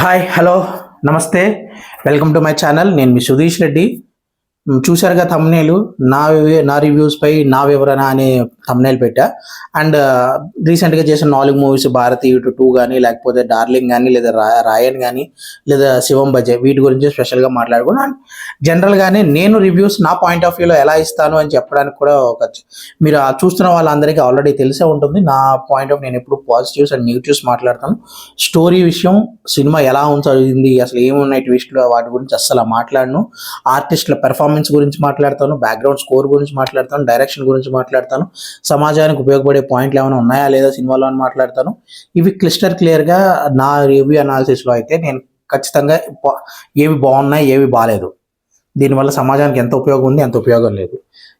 Hi hello నమస్తే welcome to my channel. నేను మీ సుధీష్ రెడ్డి. చూశారుగా థంబ్‌నెయిల్ నా రివ్యూస్ పై నా వివరణ అనే థంబ్‌నెయిల్ పెట్టా. అండ్ రీసెంట్గా చేసిన 4 మూవీస్ 'భారతీయుడు 2' కానీ, లేకపోతే 'డార్లింగ్' కానీ, లేదా 'రాయన్' కానీ, లేదా 'శివం బజే' వీటి గురించి స్పెషల్గా మాట్లాడుకున్నాను. అండ్ జనరల్గానే నేను రివ్యూస్ నా పాయింట్ ఆఫ్ వ్యూలో ఎలా ఇస్తాను అని చెప్పడానికి కూడా మీరు చూస్తున్న వాళ్ళందరికీ ఆల్రెడీ తెలిసే ఉంటుంది. నా పాయింట్ ఆఫ్ నేను ఎప్పుడు పాజిటివ్స్ అండ్ నెగిటివ్స్ మాట్లాడతాను. స్టోరీ విషయం, సినిమా ఎలా ఉంచడింది, అసలు ఏమున్నాయి ట్విస్టులు, వాటి గురించి అస్సలు మాట్లాడను. ఆర్టిస్టుల పెర్ఫార్మెన్స్ గురించి మాట్లాడతాను, బ్యాక్గ్రౌండ్ స్కోర్ గురించి మాట్లాడతాను, డైరెక్షన్ గురించి మాట్లాడతాను, సమాజానికి ఉపయోగపడే పాయింట్లు ఏమైనా ఉన్నాయా లేదా సినిమాలో అని మాట్లాడతాను. ఇవి క్లియర్గా నా రివ్యూ అనాలిసిస్లో అయితే నేను ఖచ్చితంగా ఏవి బాగున్నాయి, ఏవి బాగాలేదు, దీనివల్ల సమాజానికి ఎంత ఉపయోగం ఉంది, ఎంత ఉపయోగం లేదు,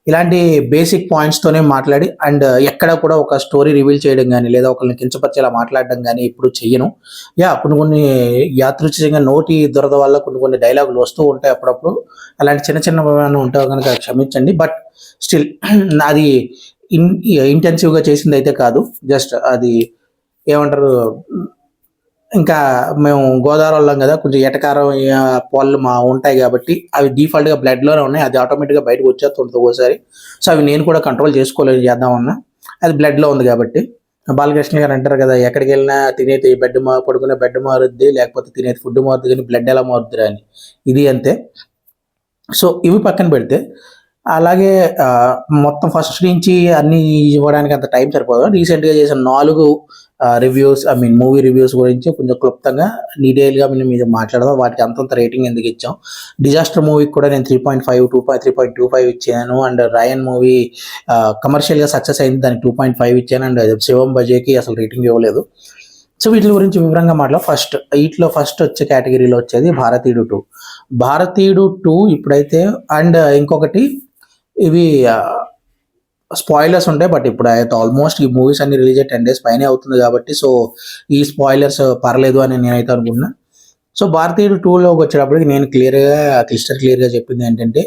ఇలాంటి బేసిక్ పాయింట్స్తోనే మాట్లాడి, అండ్ ఎక్కడ కూడా ఒక స్టోరీ రివీల్ చేయడం కానీ, లేదా ఒకరిని కించపరిచేలా మాట్లాడడం కానీ ఎప్పుడు చెయ్యను. కొన్ని యాదృచ్ఛికంగా నోటి దురద వల్ల కొన్ని డైలాగులు వస్తూ ఉంటాయి అప్పుడప్పుడు. అలాంటి చిన్న చిన్న ఉంటాయి కనుక క్షమించండి. బట్ స్టిల్ అది ఇంటెన్సివ్గా చేసింది అయితే కాదు. జస్ట్ అది ఏమంటారు, ఇంకా మేము గోదావరి వాళ్ళం కదా, కొంచెం ఎటకారం పళ్ళు ఉంటాయి కాబట్టి అవి డిఫాల్ట్గా బ్లడ్లోనే ఉన్నాయి. అది ఆటోమేటిక్గా బయటకు వచ్చేస్తుంటుంది ఒకసారి. సో అవి నేను కూడా కంట్రోల్ చేసుకోలేదు, చేద్దామన్నా. అది బ్లడ్లో ఉంది కాబట్టి. బాలకృష్ణ గారు అంటారు కదా, ఎక్కడికి వెళ్ళినా తినేది బెడ్ పడుకునే బెడ్ మారుద్ది, లేకపోతే తినేది ఫుడ్ మారుద్ది, కానీ బ్లడ్ ఎలా మారుద్దిరా అని. ఇది అంతే. సో ఇవి పక్కన పెడితే, అలాగే మొత్తం ఫస్ట్ నుంచి అన్ని ఇవ్వడానికి అంత టైం సరిపోదు. రీసెంట్గా చేసిన 4 రివ్యూస్, మూవీ రివ్యూస్ గురించి కొంచెం క్లుప్తంగా డీటెయిల్గా మీద మాట్లాడదాం. వాటికి అంతంత రేటింగ్ ఎందుకు ఇచ్చాం. డిజాస్టర్ మూవీకి కూడా నేను 3.5, 3.25 ఇచ్చాను. అండ్ రాయన్ మూవీ కమర్షియల్గా సక్సెస్ అయింది, దానికి 2.5 ఇచ్చాను. అండ్ శివం బజేకి అసలు రేటింగ్ ఇవ్వలేదు. సో వీటి గురించి వివరంగా వీటిలో ఫస్ట్ వచ్చే కేటగిరీలో వచ్చేది 'భారతీయుడు 2' ఇప్పుడైతే. అండ్ ఇంకొకటి, ఇవి స్పాయిలర్స్ ఉంటాయి, బట్ ఇప్పుడు అయితే ఆల్మోస్ట్ ఈ మూవీస్ అన్ని రిలీజ్ అయ్యి 10 days పైనే అవుతుంది కాబట్టి, సో ఈ స్పాయిలర్స్ పర్లేదు అని నేనైతే అనుకుంటున్నా. సో 'భారతీయుడు 2'లోకి వచ్చేటప్పటికి నేను క్లియర్గా చెప్పింది ఏంటంటే,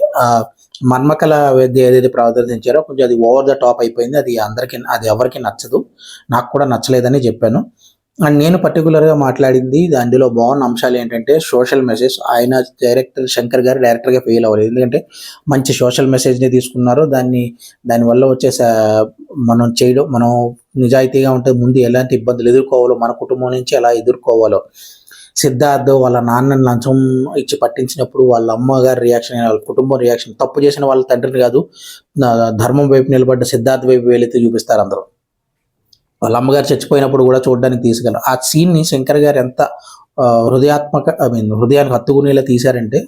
మన్మకల విద్య ఏదైతే ప్రదర్శించారో కొంచెం అది ఓవర్ ద టాప్ అయిపోయింది. అది ఎవరికి నచ్చదు, నాకు కూడా నచ్చలేదని చెప్పాను. అండ్ నేను పర్టికులర్గా మాట్లాడింది, అందులో బాగున్న అంశాలు ఏంటంటే సోషల్ మెసేజ్. ఆయన శంకర్ గారు డైరెక్టర్గా ఫెయిల్ అవ్వలేదు, ఎందుకంటే మంచి సోషల్ మెసేజ్ని తీసుకున్నారు. దానివల్ల వచ్చే మనం నిజాయితీగా ఉంటే ముందు ఎలాంటి ఇబ్బందులు ఎదుర్కోవాలో, మన కుటుంబం నుంచి ఎలా ఎదుర్కోవాలో, సిద్ధార్థ్ వాళ్ళ నాన్నని లంచం ఇచ్చి పట్టించినప్పుడు వాళ్ళ అమ్మగారి రియాక్షన్, వాళ్ళ కుటుంబం రియాక్షన్, తప్పు చేసిన వాళ్ళ తండ్రిని కాదు, ధర్మం వైపు నిలబడ్డ సిద్ధార్థ్ వైపు వెళితే చూపిస్తారు అందరూ. వాళ్ళ అమ్మగారు చచ్చిపోయినప్పుడు కూడా చూడడానికి తీసుకెళ్ళారు. ఆ సీన్ని శంకర్ గారు ఎంత హృదయానికి హత్తుకునేలా తీశారంటే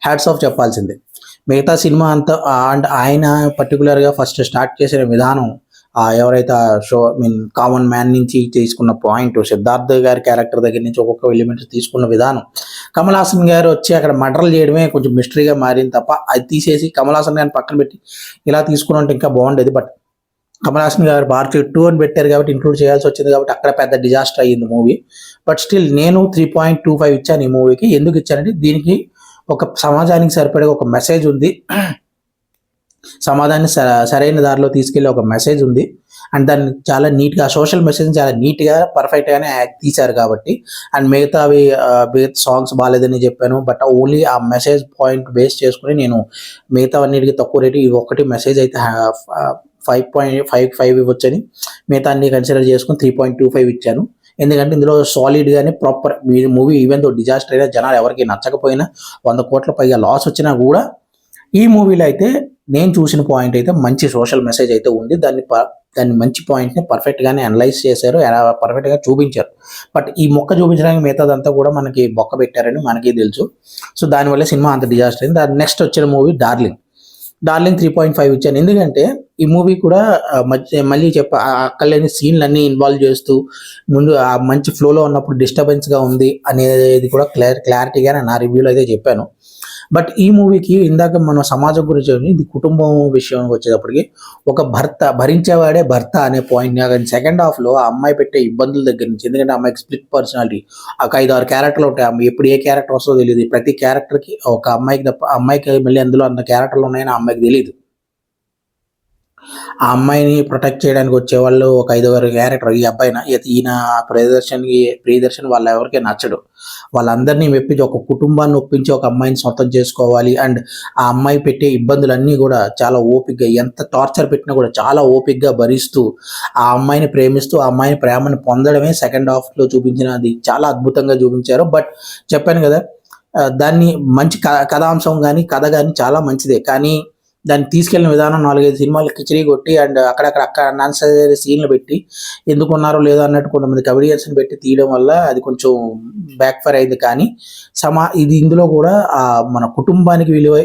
హ్యాట్స్ ఆఫ్ చెప్పాల్సిందే. మిగతా సినిమా అంతా అండ్ ఆయన పర్టికులర్గా ఫస్ట్ స్టార్ట్ చేసిన విధానం, ఎవరైతే కామన్ మ్యాన్ నుంచి తీసుకున్న పాయింట్, సిద్ధార్థ్ గారి క్యారెక్టర్ దగ్గర నుంచి ఒక్కొక్క ఎలిమెంట్స్ తీసుకున్న విధానం, కమల్ హాసన్ గారు వచ్చి అక్కడ మర్డర్లు చేయడమే కొంచెం మిస్టరీగా మారింది తప్ప, అది తీసేసి కమల్ హాసన్ గారిని పక్కన పెట్టి ఇలా తీసుకుని ఉంటే ఇంకా బాగుండేది. బట్ కమల్ హాసన్ గారు 'భారతీయుడు 2' అని పెట్టారు కాబట్టి ఇంక్లూడ్ చేయాల్సి వచ్చింది కాబట్టి అక్కడ పెద్ద డిజాస్టర్ అయ్యింది మూవీ. బట్ స్టిల్ నేను 3.25 ఇచ్చాను ఈ మూవీకి. ఎందుకు ఇచ్చానంటే, దీనికి ఒక సమాజానికి సరిపడే ఒక మెసేజ్ ఉంది, సమాజాన్ని సరైన దారిలో తీసుకెళ్లే ఒక మెసేజ్ ఉంది. అండ్ దాన్ని చాలా నీట్గా, సోషల్ మెసేజ్ని చాలా నీట్గా పర్ఫెక్ట్గానే తీశారు కాబట్టి. అండ్ మిగతావి సాంగ్స్ బాగాలేదని చెప్పాను, బట్ ఓన్లీ ఆ మెసేజ్ పాయింట్ బేస్ చేసుకుని నేను మిగతావన్నిటికీ తక్కువ రేటు, ఇది ఒకటి మెసేజ్ అయితే 5.55 ఇవ్వచ్చని, మిగతా అన్ని కన్సిడర్ చేసుకుని 3.25 ఇచ్చాను. ఎందుకంటే ఇందులో సాలిడ్గానే proper movie, even though disaster అయినా, జనాలు ఎవరికి నచ్చకపోయినా, 100 కోట్ల పైగా లాస్ వచ్చినా కూడా, ఈ మూవీలో అయితే నేను చూసిన పాయింట్ అయితే మంచి సోషల్ మెసేజ్ అయితే ఉంది. దాన్ని మంచి పాయింట్ని పర్ఫెక్ట్గానే అనలైజ్ చేశారు, పర్ఫెక్ట్గా చూపించారు. బట్ ఈ మొక్క చూపించడానికి మిగతాదంతా కూడా మనకి బొక్క పెట్టారని మనకి తెలుసు. సో దానివల్ల సినిమా అంత డిజాస్టర్ అయింది. దాని నెక్స్ట్ వచ్చిన మూవీ 'డార్లింగ్' 3.5 ఇచ్చాను. ఎందుకంటే ఈ మూవీ కూడా మళ్ళీ అక్కర్లేని సీన్లు అన్నీ ఇన్వాల్వ్ చేస్తూ, ముందు ఆ మంచి ఫ్లోలో ఉన్నప్పుడు డిస్టర్బెన్స్గా ఉంది అనేది కూడా క్లారిటీగానే నా రివ్యూలో అయితే చెప్పాను. బట్ ఈ మూవీకి ఇందాక మన సమాజం గురించి, ఇది కుటుంబం విషయం వచ్చేటప్పటికి, ఒక భరించేవాడే భర్త అనే పాయింట్, కానీ సెకండ్ హాఫ్లో ఆ అమ్మాయి పెట్టే ఇబ్బందుల దగ్గర నుంచి, ఎందుకంటే అమ్మాయికి స్ప్లిట్ పర్సనాలిటీ, ఒక 5-6 క్యారెక్టర్లు ఉంటాయి. అమ్మాయి ఎప్పుడు ఏ క్యారెక్టర్ వస్తుందో తెలియదు. ప్రతి క్యారెక్టర్కి ఒక అమ్మాయికి తప్ప, అమ్మాయికి మళ్ళీ అందులో అంత క్యారెక్టర్లు ఉన్నాయని ఆ అమ్మాయికి తెలియదు. ఆ అమ్మాయిని ప్రొటెక్ట్ చేయడానికి వచ్చేవాళ్ళు ఒక 5 క్యారెక్టర్. ఈ అబ్బాయిన ఈయన ప్రియదర్శన్ వాళ్ళ ఎవరికీ నచ్చడు. వాళ్ళందరినీ మెప్పించి ఒక కుటుంబాన్ని ఒప్పించి ఒక అమ్మాయిని సొంతం చేసుకోవాలి. అండ్ ఆ అమ్మాయి పెట్టే ఇబ్బందులన్నీ కూడా చాలా ఓపికగా, ఎంత టార్చర్ పెట్టినా కూడా చాలా ఓపికగా భరిస్తూ ఆ అమ్మాయిని ప్రేమిస్తూ ఆ అమ్మాయిని ప్రేమను పొందడమే సెకండ్ హాఫ్లో చూపించినది. చాలా అద్భుతంగా చూపించారు. బట్ చెప్పాను కదా, దాన్ని మంచి కథాంశం కానీ కథ కానీ చాలా మంచిదే. కానీ దాన్ని తీసుకెళ్ళిన విధానం 4-5 సినిమాలు కిచిడి కొట్టి అండ్ అక్కడ అన్నెసెసరీ సీన్లు పెట్టి ఎందుకున్నారో లేదో అన్నట్టు కొంతమంది కమెడియన్స్ని పెట్టి తీయడం వల్ల అది కొంచెం బ్యాక్ ఫైర్ అయింది. కానీ ఇది ఇందులో కూడా మన కుటుంబానికి విలువ,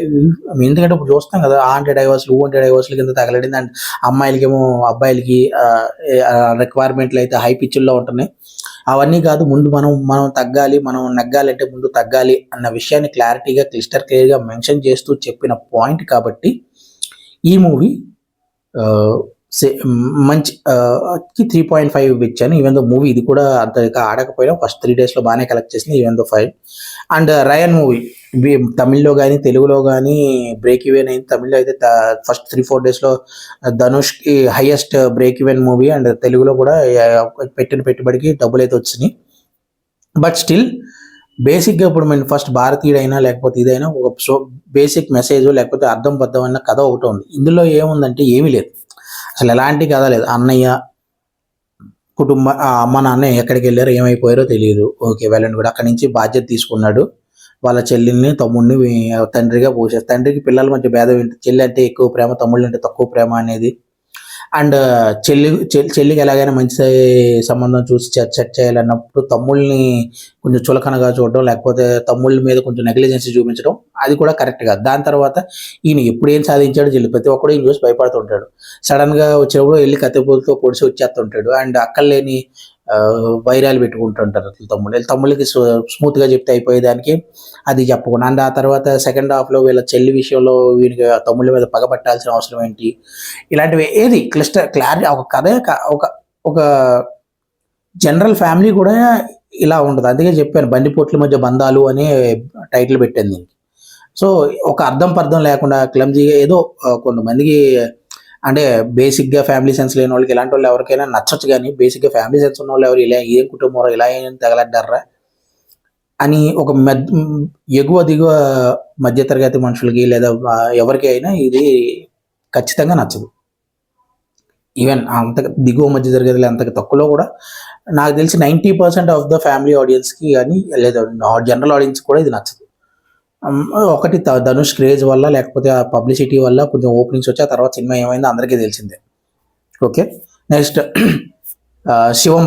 ఎందుకంటే ఇప్పుడు చూస్తాం కదా, డైవర్స్లు డైవర్స్ల కింద తగలడింది. అండ్ అమ్మాయిలకేమో అబ్బాయిలకి రిక్వైర్మెంట్లు అయితే హై పిచ్చుల్లో ఉంటున్నాయి. అవన్నీ కాదు, ముందు మనం తగ్గాలి, మనం నెగ్గాలి అంటే ముందు తగ్గాలి అన్న విషయాన్ని క్లారిటీగా క్లియర్గా మెన్షన్ చేస్తూ చెప్పిన పాయింట్ కాబట్టి ఈ మూవీ మంచి 3.5 ఇచ్చాను. ఈవెన్ దో మూవీ ఇది కూడా అంతగా ఆడకపోయినా ఫస్ట్ 3 daysలో బాగానే కలెక్ట్ చేసింది. Even though 5. And Raayan movie తమిళ్లో కానీ తెలుగులో కానీ బ్రేక్ ఈవెన్ అయింది. తమిళ్లో అయితే ఫస్ట్ 3-4 daysలో ధనుష్కి highest break even movie. And తెలుగులో కూడా పెట్టిన పెట్టుబడికి డబ్బులు అయితే వచ్చినాయి. బట్ స్టిల్ బేసిక్గా ఇప్పుడు మేము ఫస్ట్ భారతీయుడైనా లేకపోతే ఇదైనా ఒక బేసిక్ మెసేజ్ లేకపోతే అర్థం అన్న కథ ఒకటి ఉంది. ఇందులో ఏముందంటే ఏమీ లేదు, అసలు ఎలాంటి కథ లేదు. అన్నయ్య అమ్మ నాన్న ఎక్కడికి వెళ్ళారో ఏమైపోయారో తెలియదు. ఓకే, వెళ్ళండి కూడా అక్కడి నుంచి బాధ్యత తీసుకున్నాడు. వాళ్ళ చెల్లిని తమ్ముడిని తండ్రిగా పోసేస్తారు. తండ్రికి పిల్లల మధ్య భేదం ఏంటి, చెల్లి అంటే ఎక్కువ ప్రేమ, తమ్ముళ్ళు అంటే తక్కువ ప్రేమ అనేది. అండ్ చెల్లికి ఎలాగైనా మంచి సంబంధం చూసి సెట్ చేయాలన్నప్పుడు తమ్ముళ్ళని కొంచెం చులకనగా చూడడం, లేకపోతే తమ్ముళ్ళ మీద కొంచెం నెగ్లిజెన్సీ చూపించడం, అది కూడా కరెక్ట్ కాదు. దాని తర్వాత ఈయన ఎప్పుడు ఏం సాధించాడో చెల్లి ప్రతి ఒక్కడు ఈయన చూసి భయపడుతుంటాడు. సడన్గా వచ్చేప్పుడు వెళ్ళి కత్తిపూలతో పొడిచి వచ్చేస్తుంటాడు. అండ్ అక్కర్లేని వైరాలు పెట్టుకుంటుంటారు తమ్ముళ్ళకి స్మూత్గా చెప్తే అయిపోయేదానికి అది చెప్పకుండా. అండ్ ఆ తర్వాత సెకండ్ హాఫ్లో వీళ్ళ చెల్లి విషయంలో వీనికి తమ్ముళ్ళ మీద పగబట్టాల్సిన అవసరం ఏంటి, ఇలాంటివి ఏది క్లారిటీ ఒక కథ ఒక జనరల్ ఫ్యామిలీ కూడా ఇలా ఉండదు. అందుకే చెప్పాను బందిపోట్ల మధ్య బంధాలు అనే టైటిల్ పెట్టాను దీనికి. సో ఒక అర్థం పర్థం లేకుండా క్లమ్జీగా ఏదో కొంతమందికి అంటే బేసిక్గా ఫ్యామిలీ సెన్స్ లేని వాళ్ళకి ఇలాంటి వాళ్ళు ఎవరికైనా నచ్చచ్చు. కానీ బేసిక్గా ఫ్యామిలీ సెన్స్ ఉన్న వాళ్ళు ఎవరు ఇలా ఏం కుటుంబం ఇలా ఏం తగలడ్డారా అని ఒక ఎగువ దిగువ మధ్యతరగతి మనుషులకి లేదా ఎవరికి అయినా ఇది ఖచ్చితంగా నచ్చదు. ఈవెన్ అంత దిగువ మధ్య తరగతి అంతకు తక్కువలో కూడా నాకు తెలిసి 90% ఆఫ్ ద ఫ్యామిలీ ఆడియన్స్కి కానీ లేదా జనరల్ ఆడియన్స్ కూడా ఇది నచ్చదు. ఒకటి ధనుష్ క్రేజ్ వల్ల లేకపోతే ఆ పబ్లిసిటీ వల్ల కొంచెం ఓపెనింగ్స్ వచ్చి ఆ తర్వాత సినిమా ఏమైందో అందరికీ తెలిసిందే. ఓకే, నెక్స్ట్ శివం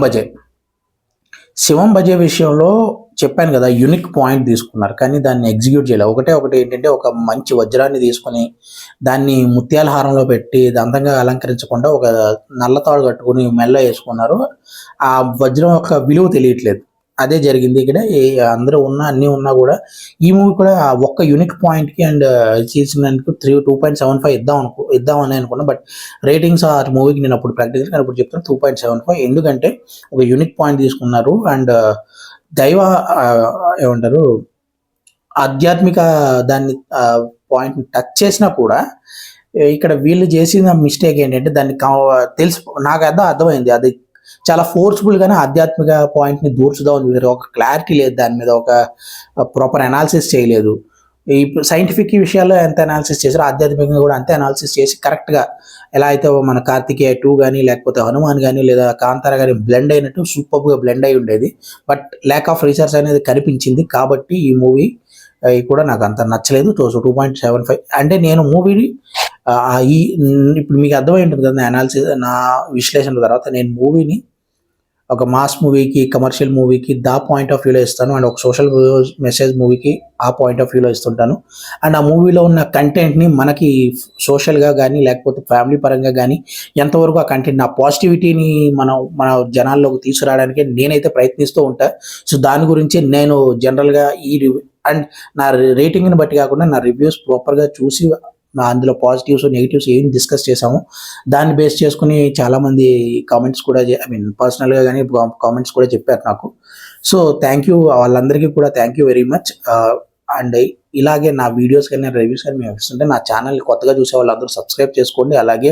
బజే విషయంలో చెప్పాను కదా, యూనిక్ పాయింట్ తీసుకున్నారు కానీ దాన్ని ఎగ్జిక్యూట్ చేయలేదు. ఒకటి ఏంటంటే ఒక మంచి వజ్రాన్ని తీసుకొని దాన్ని ముత్యాల హారంలో పెట్టి అందంగా అలంకరించకుండా ఒక నల్లతాడు కట్టుకుని మెల్ల వేసుకున్నారు. ఆ వజ్రం యొక్క విలువ తెలియట్లేదు. అదే జరిగింది ఇక్కడ. అందరూ అన్నీ ఉన్నా కూడా ఈ మూవీ కూడా ఒక్క యూనిక్ పాయింట్కి అండ్ చేసినందుకు 2.75 ఇద్దామని అనుకున్నా. బట్ రేటింగ్స్ ఆ మూవీకి నేను అప్పుడు ప్రాక్టికల్ కానీ ఇప్పుడు చెప్తాను 2.75. ఎందుకంటే ఒక యూనిక్ పాయింట్ తీసుకున్నారు. అండ్ ఏమంటారు ఆధ్యాత్మిక దాన్ని పాయింట్ని టచ్ చేసినా కూడా ఇక్కడ వీళ్ళు చేసిన మిస్టేక్ ఏంటంటే దాన్ని నాకు అర్థమైంది అది చాలా ఫోర్స్ఫుల్గానే ఆధ్యాత్మిక పాయింట్ని దూర్చుదాం. ఒక క్లారిటీ లేదు దాని మీద, ఒక ప్రాపర్ అనాలిసిస్ చేయలేదు. ఈ సైంటిఫిక్ విషయాల్లో ఎంత అనాలిసిస్ చేశారో ఆధ్యాత్మికంగా కూడా అంతే అనాలిసిస్ చేసి కరెక్ట్గా ఎలా అయితే మన కార్తికేయ 2 కానీ లేకపోతే హనుమాన్ కానీ లేదా కాంతార కానీ బ్లెండ్ అయినట్టు సూపర్గా బ్లెండ్ అయి ఉండేది. బట్ ల్యాక్ ఆఫ్ రీసెర్చ్ అనేది కనిపించింది. కాబట్టి ఈ మూవీ కూడా నాకు అంత నచ్చలేదు. 2.75 అంటే నేను మూవీని ఇప్పుడు మీకు అర్థమై ఉంటుంది కదా అనాలిసిస్ నా విశ్లేషణ తర్వాత, నేను మూవీని ఒక మాస్ మూవీకి కమర్షియల్ మూవీకి పాయింట్ ఆఫ్ వ్యూలో ఇస్తాను. అండ్ ఒక సోషల్ మెసేజ్ మూవీకి ఆ పాయింట్ ఆఫ్ వ్యూలో ఇస్తుంటాను. అండ్ ఆ మూవీలో ఉన్న కంటెంట్ని మనకి సోషల్గా కానీ లేకపోతే ఫ్యామిలీ పరంగా కానీ ఎంతవరకు ఆ కంటెంట్ ఆ పాజిటివిటీని మన జనాల్లోకి తీసుకురావడానికి నేనైతే ప్రయత్నిస్తూ ఉంటాను. సో దాని గురించి నేను జనరల్గా అండ్ నా రేటింగ్ని బట్టి కాకుండా నా రివ్యూస్ ప్రాపర్గా చూసి అందులో పాజిటివ్స్ నెగిటివ్స్ ఏం డిస్కస్ చేసాము దాన్ని బేస్ చేసుకుని చాలామంది కామెంట్స్ కూడా పర్సనల్గా కానీ కామెంట్స్ కూడా చెప్పారు నాకు. సో థ్యాంక్ యూ వాళ్ళందరికీ కూడా thank you very much. And ఇలాగే నా వీడియోస్ కానీ రివ్యూస్ కానీ మేము ఇస్తుంటే నా ఛానల్ కొత్తగా చూసే వాళ్ళందరూ సబ్స్క్రైబ్ చేసుకోండి. అలాగే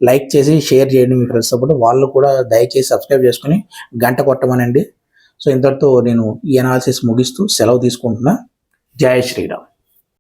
లైక్ చేసి షేర్ చేయండి మీ ఫ్రెండ్స్ తో. వాళ్ళు కూడా దయచేసి సబ్స్క్రైబ్ చేసుకుని గంట కొట్టమనండి. సో ఇంతటితో నేను ఈ అనాలిసిస్ ముగిస్తూ సెలవు తీసుకుంటున్నా. జై శ్రీరామ్.